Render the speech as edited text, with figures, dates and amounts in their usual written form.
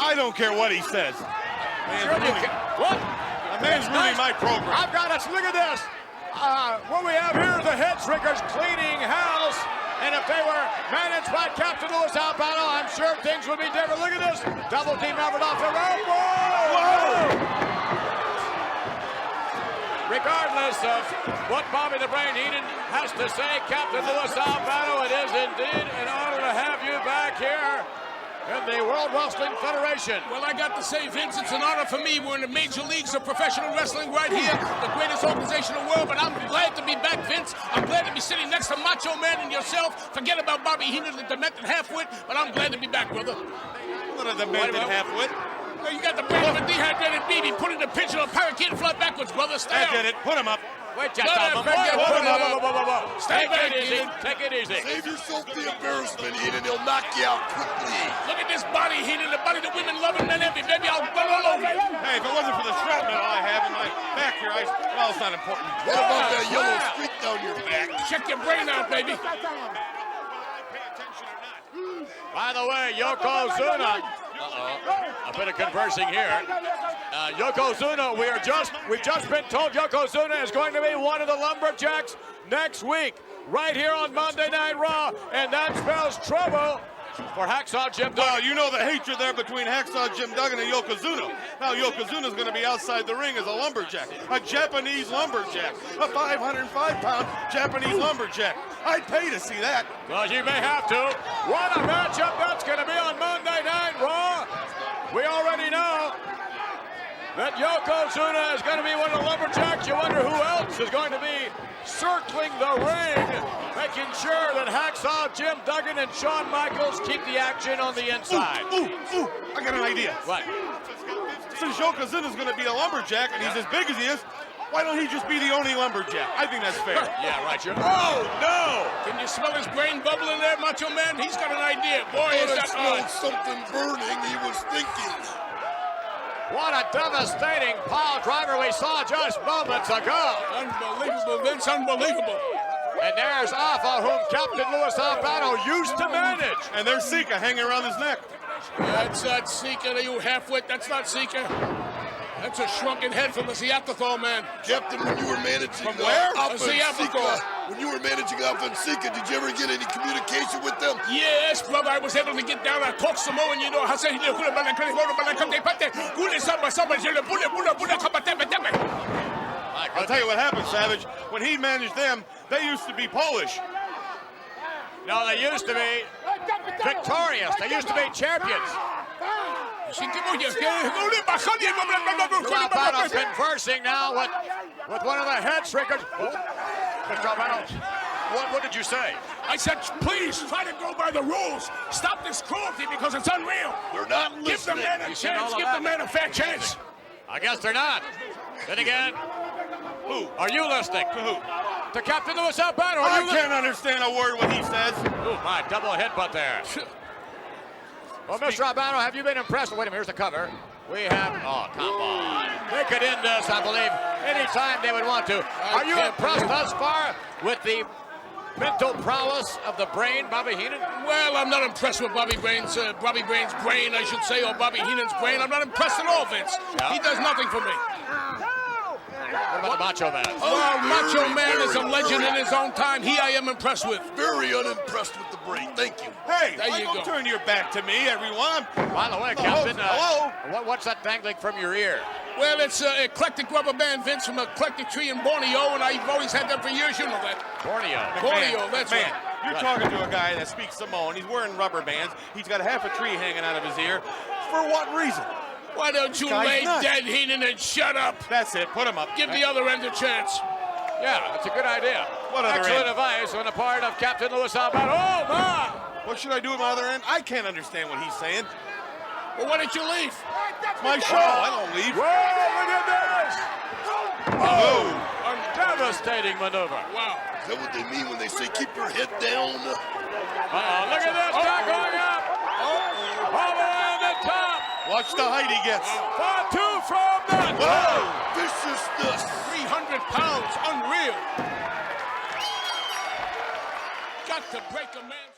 I don't care what he says. What? A man's ruining my program. I've got us. Look at this. What we have here is the Headshrinkers cleaning house. And if they were managed by Captain Louis Albano, I'm sure things would be different. Look at this. Double team effort off the rope. Whoa! Regardless of what Bobby the Brain Heenan has to say, Captain Louis Albano, it is indeed an honor to have you back here in the World Wrestling Federation. Well, I got to say, Vince, it's an honor for me. We're in the major leagues of professional wrestling right here, the greatest organization in the world, but I'm glad to be back, Vince. I'm glad to be sitting next to Macho Man and yourself. Forget about Bobby Heenan, the demented halfwit, but I'm glad to be back, brother. What a demented halfwit. Well, you got the brain of a dehydrated baby. Put in the pitch of a parakeet and fly backwards, brother. Stay I did it. Put him up. Wait, just stop him. Stay back, easy. Take it easy. Save yourself the embarrassment, Heenan. He'll knock you out quickly. Look at this body, Heenan. The body the women love and men envy. Baby, I'll run all over you. Hey, if it wasn't for the shrapnel I have in my back here, well, it's not important. What about that yellow streak down your back? Check your brain out, baby. By the way, Yokozuna. A bit of conversing here. Yokozuna, we've just been told Yokozuna is going to be one of the Lumberjacks next week, right here on Monday Night Raw, and that spells trouble for Hacksaw Jim Duggan. Well, you know the hatred there between Hacksaw Jim Duggan and Yokozuna. Now Yokozuna's going to be outside the ring as a lumberjack, a Japanese lumberjack, a 505-pound Japanese lumberjack. I'd pay to see that. Well, you may have to. What a matchup that's going to be on Monday Night Raw. We already know that Yokozuna is going to be one of the lumberjacks. You wonder who else is going to be circling the ring, making sure that Hacksaw Jim Duggan and Shawn Michaels keep the action on the inside. Ooh, I got an idea. What? Since Yokozuna's going to be a lumberjack and he's as big as he is, why don't he just be the only lumberjack? I think that's fair. Yeah, right. Oh, no! Can you smell his brain bubbling there, Macho Man? He's got an idea. Boy, is that smelled something burning. He was thinking. What a devastating pile driver we saw just moments ago. Unbelievable, Vince, unbelievable. And there's Alpha, whom Captain Louis Albano used to manage. And there's Sika hanging around his neck. That's not Sika, you halfwit. That's not Sika. That's a shrunken head from a Ziathethol, man. Captain, when you were managing From where? Alpha and Ziathethol. Sika, when you were managing Alpha and Sika, did you ever get any communication with them? Yes, brother, I was able to get down and talk Samoan, you know. I'll tell you what happened, Savage. When he managed them, they used to be Polish. No, they used to be victorious. They used to be champions. Albano's conversing now with one of the Headshrinkers. Mr. Albano, what did you say? I said, please try to go by the rules. Stop this cruelty because it's unreal. They're not listening. Give the man a chance. Give the man a fair chance. I guess they're not. Then again, who? Are you listening? To who? To Captain Louis Albano. I can't understand a word what he says. Oh, my, double headbutt there. Well, Mr. Albano, have you been impressed? Wait a minute, here's the cover. We have, oh, come on. They could end this, I believe, anytime they would want to. Are you impressed thus far with the mental prowess of the brain, Bobby Heenan? Well, I'm not impressed with Bobby Brain's brain, I should say, or Bobby Heenan's brain. I'm not impressed at all, Vince. Yeah. He does nothing for me. What about the Macho Man? Well, Macho Man is a legend in his own time. He I am impressed with. Very unimpressed with the brain. Thank you. Hey, there you go. Turn your back to me, everyone. By the way, Captain, hello. What's that dangling from your ear? Well, it's an eclectic rubber band, Vince, from Eclectic Tree in Borneo, and I've always had that for years. You know that. Borneo. Borneo, that's man. right. You're talking to a guy that speaks Samoan. He's wearing rubber bands. He's got half a tree hanging out of his ear. For what reason? Why don't you lay dead, Heenan, and shut up? That's it. Put him up. Give the other end a chance. Yeah, that's a good idea. What other Excellent end? advice on the part of Captain Louis Albano. Oh, my! What should I do with my other end? I can't understand what he's saying. Well, why don't you leave? It's my show. I don't leave. Whoa, look at this! Oh, a devastating maneuver. Wow. Is that what they mean when they say keep your head down? Uh-oh, look at this guy going up. All the way on the top. Watch the height he gets. Fatu from the Wow, viciousness. 300 pounds, unreal. Got to break a man.